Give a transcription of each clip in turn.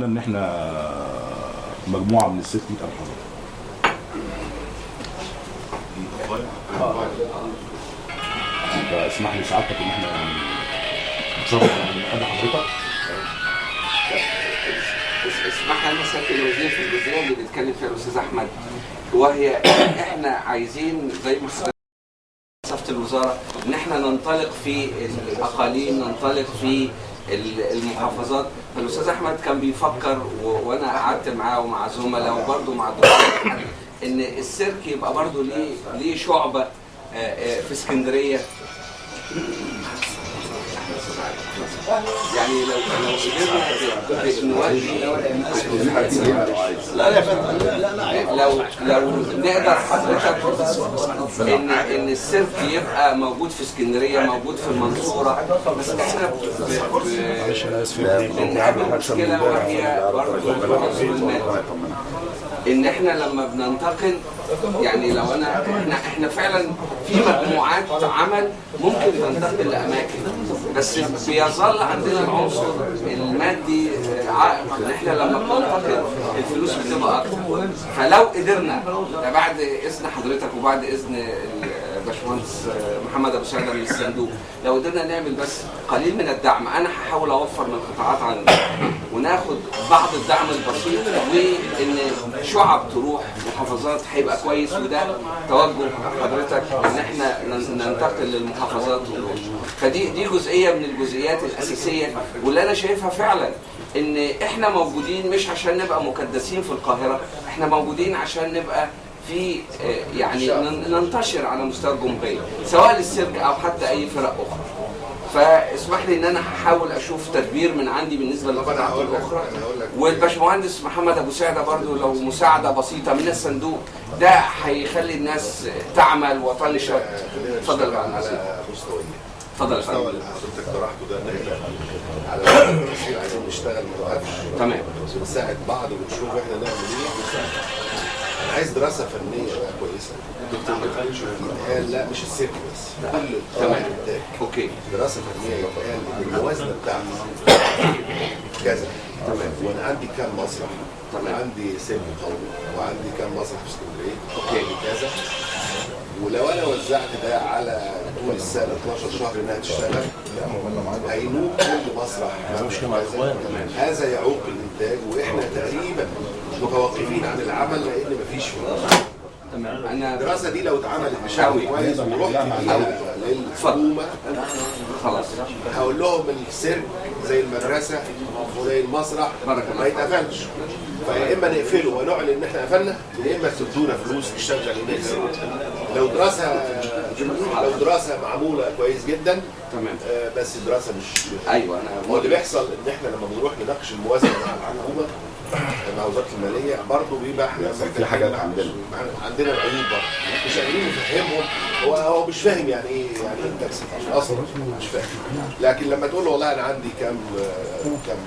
ان احنا مجموعه من الست 100,000 حضرتك. فاسمح لي سعادتك ان احنا نتصرف عند حضرتك. اسمح لي سياده الوزير في الجزئيه اللي بيتكلم فيها الاستاذ احمد، وهي احنا عايزين زي ما صفت الوزاره ان احنا ننطلق في الاقاليم، ننطلق في المحافظات. فالاستاذ احمد كان بيفكر وانا قعدت معاه ومع زملاء وبرضه مع الدكتور ان السيرك يبقى برضه ليه شعبه في اسكندريه. يعني لو لو نقدر حضرتك ان السيرك يبقى موجود في اسكندريه، موجود في المنصوره، بس احنا بنقابل مشكله وهي برضه ان احنا لما بننتقل، يعني لو احنا فعلا في مجموعات عمل ممكن تنتقل لاماكن، بس بيظل عندنا العنصر المادي عائق، ان احنا لما بننتقل الفلوس بتبقى اكتر. فلو قدرنا بعد اذن حضرتك وبعد اذن الباشمهندس محمد ابو سعده من الصندوق، لو قدرنا نعمل بس قليل من الدعم، انا هحاول اوفر من القطاعات عندي وناخد بعض الدعم البسيط، وان شعب تروح محافظات هيبقى كويس. وده توجه حضرتك ان احنا ننتقل للمحافظات، فدي جزئيه من الجزئيات الاساسيه، واللي انا شايفها فعلا ان احنا موجودين مش عشان نبقى مكدسين في القاهره، احنا موجودين عشان نبقى في يعني ننتشر على مستوى الجمهوريه، سواء للسيرك او حتى اي فرق اخرى. فاسمح لي ان انا هحاول اشوف تدبير من عندي بالنسبه للقطاعات الاخرى، والباشمهندس محمد ابو سعده برضو لو مساعده بسيطه من الصندوق ده هيخلي الناس تعمل وتنشط. اتفضل بقى على مستوى اتفضل. المستوى اللي حضرتك طرحته ده ان احنا على المصير عايزين نشتغل ما نوقفش، تمام، ونساعد بعض ونشوف احنا نعمل ايه. انا عايز دراسه فنيه بقى كويسه. الدكتور ما كانش يتقال لا مش السيرك بس، كل تمام، اوكي، دراسه فنيه يتقال الموازنه بتاعتي كذا، تمام، وانا عندي كام مسرح، تمام، عندي سيرك قومي وعندي كام مسرح في اسكندريه، اوكي، كذا. ولو انا وزعت ده على طول السنه 12 شهر انها تشتغل، هينوب كل مسرح هذا يعوق الانتاج، واحنا تقريبا متوقفين عن العمل لان مفيش فلوس. تمام. انا الدراسه دي لو اتعملت بشكل كويس ورحت بيها للحكومه خلاص هقول لهم السيرك زي المدرسه وزي المسرح ما يتقفلش، فيا اما نقفله ونعلن ان احنا قفلنا، يا اما تدونا فلوس نشتغل هناك. لو دراسه معموله كويس جدا، تمام، بس الدراسه مش ايوه. انا هو اللي بيحصل ان احنا لما بنروح نناقش الموازنه مع الحكومه مع وزاره الماليه برضه بيبقى احنا في حاجات عندنا العيوب برضه مش قادرين نفهمهم. هو مش فاهم يعني ايه تكسب اصلا مش فاهم. لكن لما تقول له والله انا عندي كام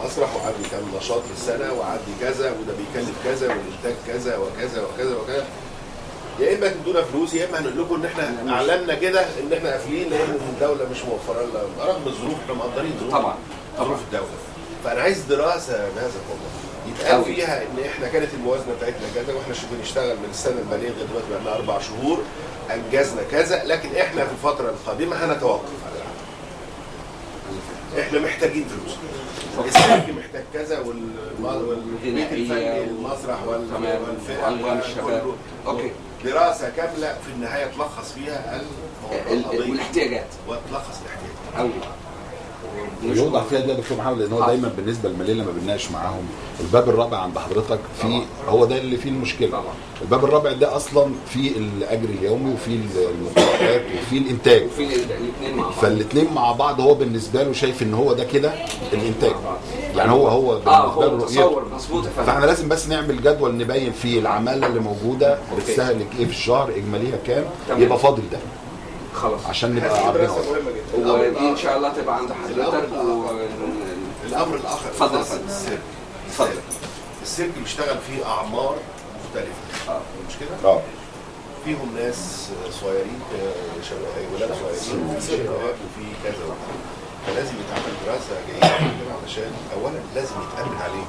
مسرح وعندي كام نشاط في السنه وعندي كذا وده بيكلف كذا والانتاج كذا وكذا وكذا وكذا، يا اما تدونا فلوس يا اما هنقول لكم ان احنا اعلنا كده ان احنا قافلين لان الدوله مش موفره لنا، رغم الظروف احنا مقدرين ظروف الدوله. فانا عايز دراسه بهذا الموضوع يتقال فيها ان احنا كانت الموازنه بتاعتنا كذا واحنا بنشتغل من السنه الماليه لغايه دلوقتي بقى لنا 4 شهور انجزنا كذا، لكن احنا في الفتره القادمه هنتوقف على العمل. احنا محتاجين فلوس. السيرك محتاج كذا والبيت الفني المسرح والفرق والشباب. اوكي. دراسه كامله في النهايه تلخص فيها والاحتياجات وتلخص الاحتياجات. قوي. يوضح فيها دي يا دكتور محمد، لان هو دايما بالنسبه للماليه لما بنناقش معاهم الباب الرابع عند حضرتك في هو ده اللي فيه المشكله. الباب الرابع ده اصلا فيه الاجر اليومي وفيه المكافآت وفيه الانتاج، فالاثنين مع بعض هو بالنسبه له شايف ان هو ده كده الانتاج. يعني هو بالنسبه له تصور مظبوط. فاحنا لازم بس نعمل جدول نبين فيه العماله اللي موجوده بتستهلك ايه في الشهر، اجماليها كام، يبقى فاضل ده خلاص عشان نبقى عارفين. ودي ان شاء الله تبقى عند حضرتك. الامر الاخر اتفضل. السيرك السيرك بيشتغل فيه اعمار مختلفه، مش كده؟ فيهم ناس صغيرين ولاد صغيرين وفي شباب وفي كذا، فلازم يتعمل دراسه جيده علشان اولا لازم يتامن عليهم.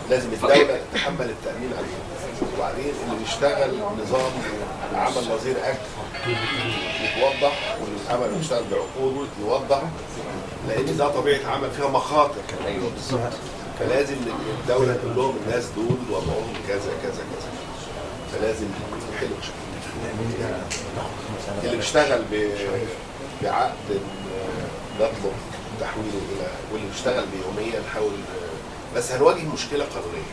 لازم الدوله تتحمل التامين عليه. وبعدين اللي بيشتغل نظام عمل نظير اجر يتوضح، واللي عمل بيشتغل بعقوده يوضح، لان ده طبيعه عمل فيها مخاطر. ايوه بالظبط. فلازم الدوله تقول لهم الناس دول وضعهم كذا كذا كذا، فلازم يحلوا مشاكل. اللي بيشتغل بعقد نطلب تحويله الى، واللي بيشتغل بيوميا نحاول، بس هنواجه مشكله قانونيه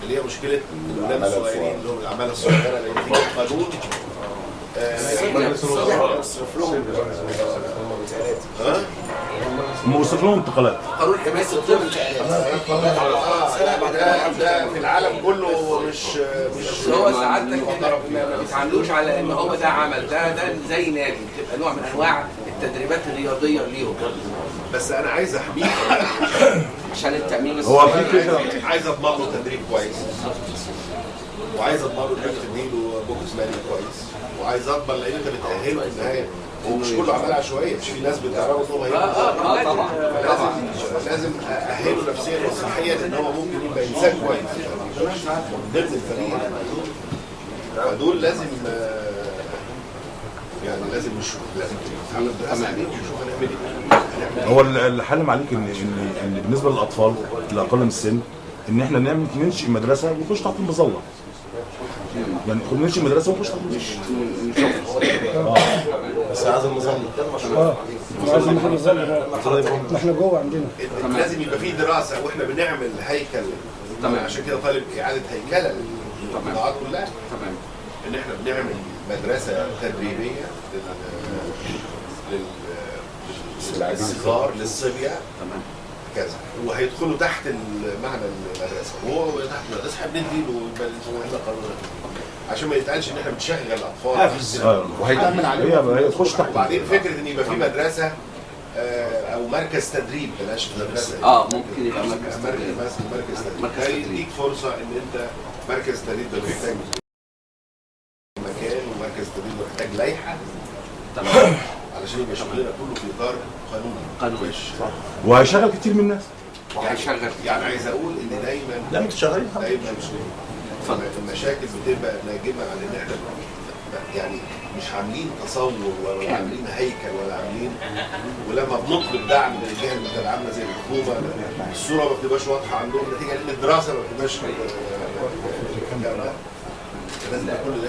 اللي هي مشكله الولاد الصغيرين اللي هم العماله الصغيره، لان في قانون يصرف لهم موصف لهم انتقالات. قانون حمايه الطفل ده في العالم كله مش هو سعادتك ما بيتعاملوش على ان هو ده عمل، ده زي نادي، بتبقى نوع من انواع التدريبات الرياضيه ليهم. بس انا عايز احميه عشان التامين هو في فكره عايز اضمن له تدريب كويس، وعايز اضمن له انك تديله بوكس مالي كويس، وعايز اضمن لان انت بتاهله في النهايه. ومش كله عمال عشوائيه، مش في ناس بتعرفوا ان هو هيبقى طبعا لازم ااهله نفسيا وصحيا ان هو ممكن يبقى انسان كويس من ضمن الفريق. فدول لازم يعني لازم نشوف، لازم نتعامل دراسه عليهم ونشوف هنعمل ايه. هو اللي حلم عليك ان بالنسبه للاطفال اللي اقل من السن ان احنا ننشئ مدرسه ونخش تحت المظله. يعني ننشئ مدرسه ونخش تحت المظله. بس عايز النظام لازم احنا جوه عندنا لازم يبقى في دراسه، واحنا بنعمل هيكل. عشان كده طالب اعاده هيكله للقطاعات كلها. تمام. ان احنا بنعمل مدرسه تدريبيه للصغار للصبيه. تمام. كذا، وهيدخلوا تحت معنى المدرسه، وهو تحت المدرسه احنا بنديله احنا قانون عشان ما يتقالش ان احنا بنشغل الاطفال وهيتامن عليهم. هي تخش تحت. وبعدين فكره ان يبقى في مدرسه او مركز تدريب، بلاش مدرسه ممكن يبقى مركز تدريب. مركز تدريب يديك فرصه ان انت مركز تدريب ده محتاج مكان، ومركز تدريب ده محتاج لائحه. تمام. علشان يبقى شغلنا كله في اطار قانوني. وهيشغل كتير من الناس. يعني عايز اقول ان دايما مش شغالين دايما المشاكل بتبقى ناجمه عن ان احنا يعني مش عاملين تصور ولا عاملين هيكل ولا عاملين، ولما بنطلب دعم من الجهه اللي بتبقى عامله زي الحكومه الصوره ما بتبقاش واضحه عندهم نتيجه لان الدراسه ما بتبقاش لازم كل ده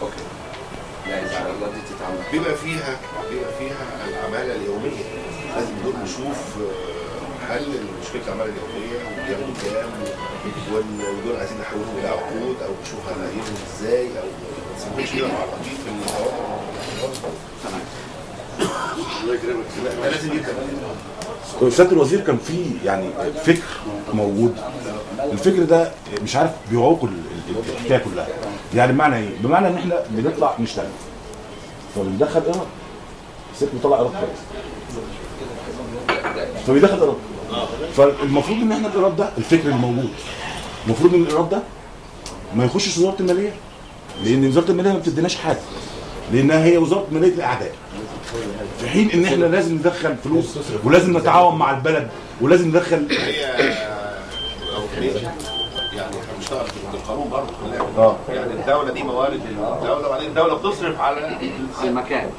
اوكي. لا ان شاء الله دي تتعمل. بيبقى فيها العماله اليوميه، لازم دول نشوف حل لمشكله العماله اليوميه وبياخدوا كام، ودول عايزين نحولهم الى عقود او نشوف هنعينهم ازاي، او ما نسيبوش كده معرضين في الهواء. تمام. الله يكرمك. ده لازم يبدا. سياده الوزير كان في يعني فكر موجود، الفكر ده مش عارف بيعوق الحكايه كلها. يعني بمعنى ايه؟ بمعنى ان احنا بنطلع نشتغل فبندخل ايراد، الست بيطلع ايراد كويس فبيدخل ايراد. فالمفروض ان احنا الايراد ده الفكر الموجود المفروض ان الايراد ده ما يخشش وزاره الماليه، لان وزاره الماليه ما بتديناش حاجه، لانها هي وزاره ماليه الاعداء، في حين ان احنا لازم ندخل فلوس ولازم نتعاون مع البلد ولازم ندخل. يعني احنا بنشتغل بالقانون برضه. يعني الدوله دي موارد الدوله، وبعدين الدوله بتصرف على المكان.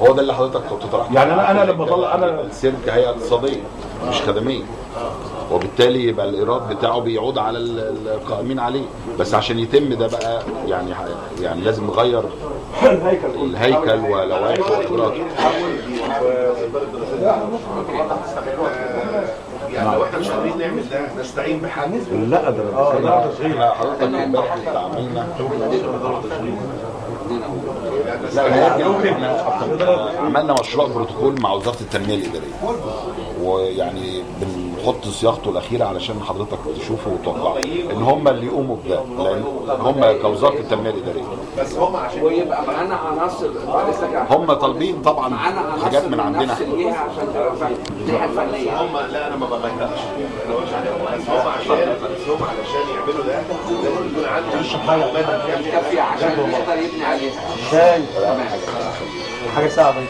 هو ده اللي حضرتك كنت تطرحه. يعني انا لما بطلع انا السيرك هيئه اقتصاديه مش خدميه، وبالتالي يبقى الايراد بتاعه بيعود على القائمين عليه. بس عشان يتم ده بقى يعني لازم نغير الهيكل ولوائح واجراءات. يعني لو احنا مش قادرين نعمل ده نستعين بحد. لا ده احنا حضرتك امبارح عملنا عملنا مشروع بروتوكول مع وزاره التنميه الاداريه، ويعني بنحط صياغته الاخيره علشان حضرتك تشوفه وتوقعه ان هم اللي يقوموا بده، لان هم كوزاره التنميه الاداريه. بس هم عشان ويبقى معانا عناصر هم طالبين طبعا حاجات من عندنا عشان الناحيه الفنيه. هم لا انا ما بغيرش، بس هم علشان يعملوا ده لازم يكون عندهم كافيه عشان يقدر يبني عليها. حاجه صعبه.